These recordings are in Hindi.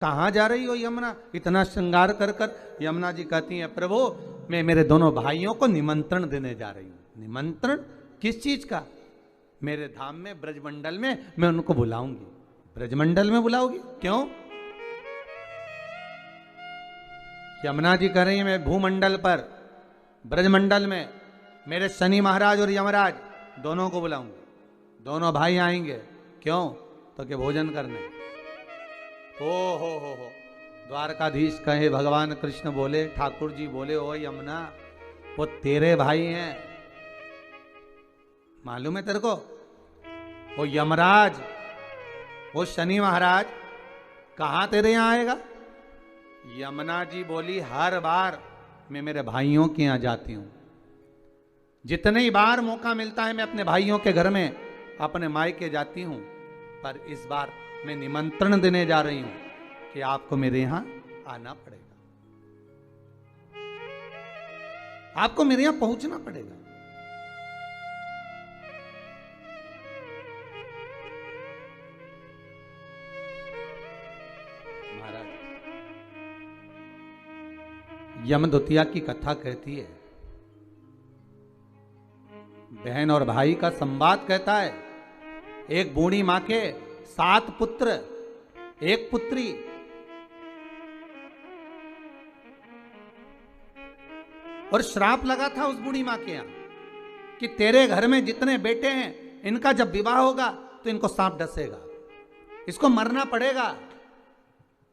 कहाँ जा रही हो यमुना, इतना श्रृंगार कर कर। यमुना जी कहती हैं प्रभु मैं मेरे दोनों भाइयों को निमंत्रण देने जा रही हूं। निमंत्रण किस चीज का? मेरे धाम में ब्रजमंडल में मैं उनको बुलाऊंगी। ब्रजमंडल में बुलाओगी? क्यों? यमुना जी कह रही है मैं भूमंडल पर ब्रजमंडल में मेरे शनि महाराज और यमराज दोनों को बुलाऊंगी। दोनों भाई आएंगे। क्यों? तो के भोजन करने। ओ हो द्वारकाधीश कहे, भगवान कृष्ण बोले, ठाकुर जी बोले, ओ यमुना वो तेरे भाई हैं, मालूम है तेरे को? वो यमराज, वो शनि महाराज कहां तेरे यहां आएगा? यमुना जी बोली हर बार मैं मेरे भाइयों के यहां जाती हूं। जितने ही बार मौका मिलता है मैं अपने भाइयों के घर में अपने मायके जाती हूं, पर इस बार मैं निमंत्रण देने जा रही हूं कि आपको मेरे यहां आना पड़ेगा, आपको मेरे यहां पहुंचना पड़ेगा। महाराज यमदूतिया की कथा कहती है, बहन और भाई का संवाद कहता है। एक बूढ़ी मां के 7 पुत्र, एक पुत्री। और श्राप लगा था उस बूढ़ी मां के यहां कि तेरे घर में जितने बेटे हैं इनका जब विवाह होगा तो इनको सांप डसेगा, इसको मरना पड़ेगा।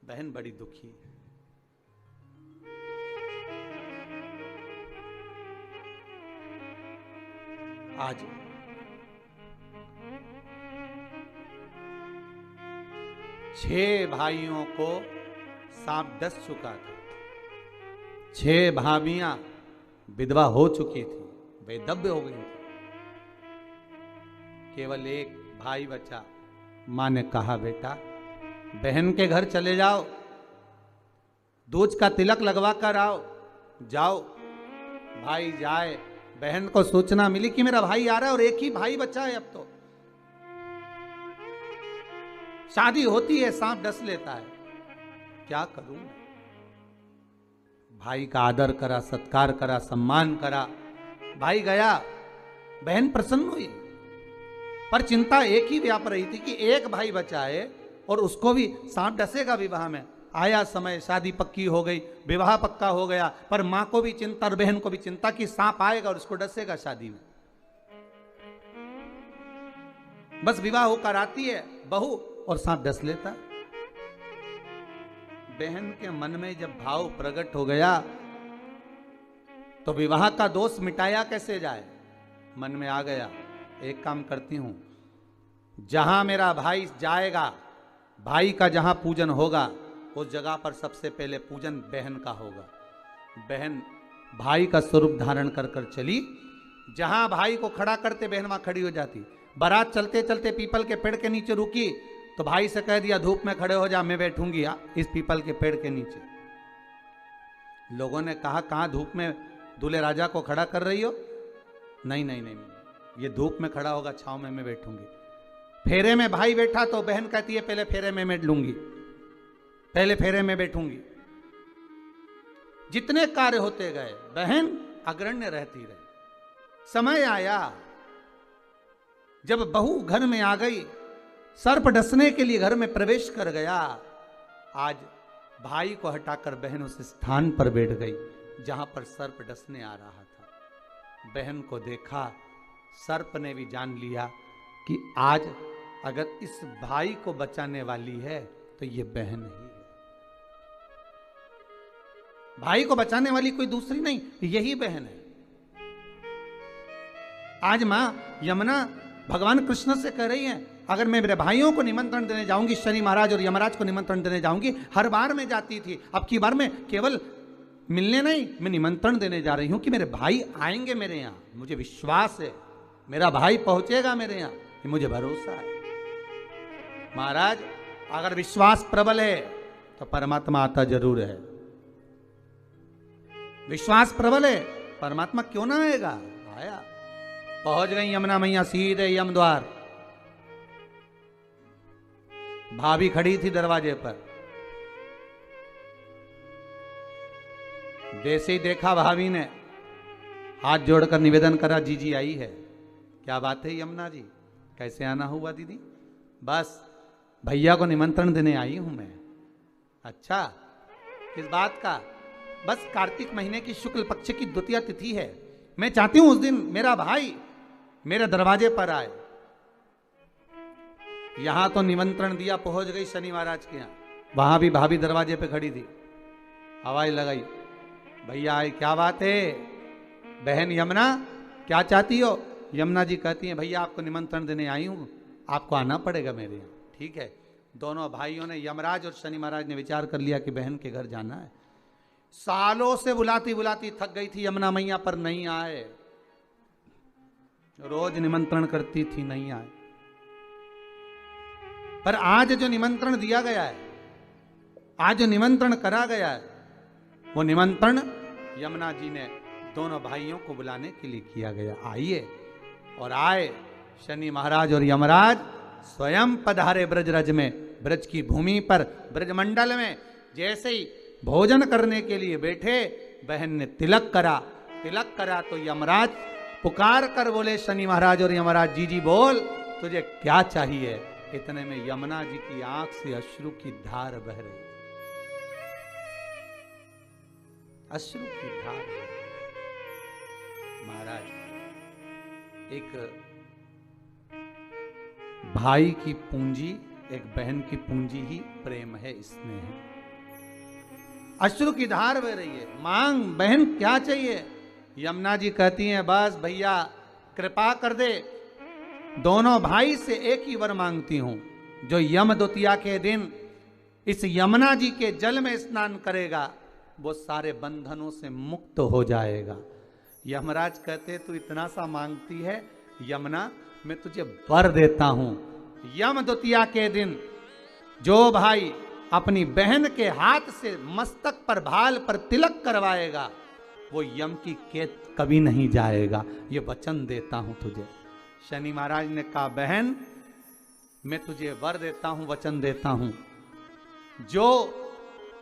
बहन बड़ी दुखी है। आज 6 भाइयों को सांप डस चुका था। 6 भाभियां विधवा हो चुकी थी, वैधव्य हो गई थी। केवल एक भाई बचा। मां ने कहा बेटा बहन के घर चले जाओ, दूज का तिलक लगवा कर आओ। जाओ। भाई जाए। बहन को सूचना मिली कि मेरा भाई आ रहा है और एक ही भाई बचा है, अब तो शादी होती है सांप डस लेता है, क्या करूं? भाई का आदर करा, सत्कार करा, सम्मान करा। भाई गया, बहन प्रसन्न हुई, पर चिंता एक ही व्याप रही थी कि एक भाई बचा है और उसको भी सांप डसेगा विवाह में। आया समय, शादी पक्की हो गई, विवाह पक्का हो गया, पर मां को भी चिंता और बहन को भी चिंता कि सांप आएगा और उसको डसेगा शादी में। बस विवाह होकर आती है बहू और सांप डस लेता। बहन के मन में जब भाव प्रकट हो गया तो विवाह का दोष मिटाया कैसे जाए, मन में आ गया एक काम करती हूं, जहां मेरा भाई जाएगा, भाई का जहां पूजन होगा उस जगह पर सबसे पहले पूजन बहन का होगा। बहन भाई का स्वरूप धारण कर कर चली। जहां भाई को खड़ा करते बहन वहां खड़ी हो जाती। बारात चलते चलते पीपल के पेड़ के नीचे रुकी तो भाई से कह दिया धूप में खड़े हो जा, मैं बैठूंगी इस पीपल के पेड़ के नीचे। लोगों ने कहा कहां धूप में दूल्हे राजा को खड़ा कर रही हो? नहीं नहीं नहीं, ये धूप में खड़ा होगा, छांव में मैं बैठूंगी। फेरे में भाई बैठा तो बहन कहती है पहले फेरे में मैं लूंगी, पहले फेरे में बैठूंगी। जितने कार्य होते गए बहन अग्रण्य रहती रही। समय आया जब बहू घर में आ गई, सर्प डसने के लिए घर में प्रवेश कर गया। आज भाई को हटाकर बहन उस स्थान पर बैठ गई जहां पर सर्प डसने आ रहा था। बहन को देखा, सर्प ने भी जान लिया कि आज अगर इस भाई को बचाने वाली है तो ये बहन ही है। भाई को बचाने वाली कोई दूसरी नहीं, यही बहन है। आज मां यमुना भगवान कृष्ण से कह रही है अगर मैं मेरे भाइयों को निमंत्रण देने जाऊंगी, शनि महाराज और यमराज को निमंत्रण देने जाऊंगी, हर बार मैं जाती थी, अब की बार मैं केवल मिलने नहीं, मैं निमंत्रण देने जा रही हूं कि मेरे भाई आएंगे मेरे यहां। मुझे विश्वास है मेरा भाई पहुंचेगा मेरे यहां, ये मुझे भरोसा है। महाराज अगर विश्वास प्रबल है तो परमात्मा आता जरूर है। विश्वास प्रबल है, परमात्मा क्यों ना आएगा? आया। पहुंच गई यमुना मैया सीधे यम द्वार। भाभी खड़ी थी दरवाजे पर। जैसे ही देखा भाभी ने हाथ जोड़कर निवेदन करा, जीजी आई है। क्या बात है यमुना जी, कैसे आना हुआ दीदी? बस भैया को निमंत्रण देने आई हूं मैं। अच्छा, किस बात का? बस कार्तिक महीने की शुक्ल पक्ष की द्वितीय तिथि है, मैं चाहती हूं उस दिन मेरा भाई मेरे दरवाजे पर आए। यहां तो निमंत्रण दिया, पहुंच गई शनि महाराज के यहां, वहां भी भाभी दरवाजे पे खड़ी थी, आवाज लगाई, भैया आए। क्या बात है बहन यमुना, क्या चाहती हो? यमुना जी कहती हैं, भैया आपको निमंत्रण देने आई हूं, आपको आना पड़ेगा मेरे यहाँ। ठीक है, दोनों भाइयों ने, यमराज और शनि महाराज ने विचार कर लिया कि बहन के घर जाना है। सालों से बुलाती बुलाती थक गई थी यमुना मैया, पर नहीं आए। रोज निमंत्रण करती थी, नहीं आए। पर आज जो निमंत्रण दिया गया है, आज जो निमंत्रण करा गया है, वो निमंत्रण यमुना जी ने दोनों भाइयों को बुलाने के लिए किया गया। आइए। और आए शनि महाराज और यमराज स्वयं पधारे ब्रजरज में, ब्रज की भूमि पर, ब्रजमंडल में। जैसे ही भोजन करने के लिए बैठे, बहन ने तिलक करा। तिलक करा तो यमराज पुकार कर बोले, शनि महाराज और यमराज, जी जी बोल, तुझे क्या चाहिए? इतने में यमुना जी की आंख से अश्रु की धार बह रही, अश्रु की धार। महाराज, एक भाई की पूंजी, एक बहन की पूंजी ही प्रेम है, स्नेह है। अश्रु की धार बह रही है। मांग बहन, क्या चाहिए? यमुना जी कहती हैं, बस भैया कृपा कर दे, दोनों भाई से एक ही वर मांगती हूं, जो यम द्वितीया के दिन इस यमुना जी के जल में स्नान करेगा, वो सारे बंधनों से मुक्त हो जाएगा। यमराज कहते, तू इतना सा मांगती है यमुना, मैं तुझे वर देता हूं। यम द्वितीया के दिन जो भाई अपनी बहन के हाथ से मस्तक पर, भाल पर तिलक करवाएगा, वो यम की कैद कभी नहीं जाएगा, ये वचन देता हूं तुझे। शनि महाराज ने कहा, बहन मैं तुझे वर देता हूं, वचन देता हूं, जो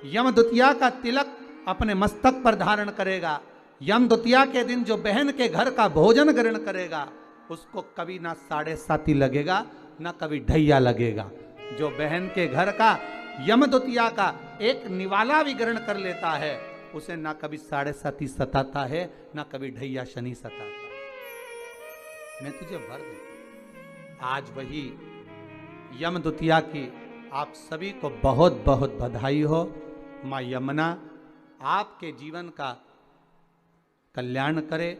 यम द्वितीया का तिलक अपने मस्तक पर धारण करेगा, यम द्वितीया के दिन जो बहन के घर का भोजन ग्रहण करेगा, उसको कभी ना 7.5 लगेगा, ना कभी ढैया लगेगा। जो बहन के घर का यम द्वितीया का एक निवाला भी ग्रहण कर लेता है, उसे ना कभी 7.5 सताता है, ना कभी ढैया शनि सताता। मैं तुझे वर देता। आज वही यम द्वितीया की आप सभी को बहुत बहुत बधाई हो। माँ यमुना आपके जीवन का कल्याण करे,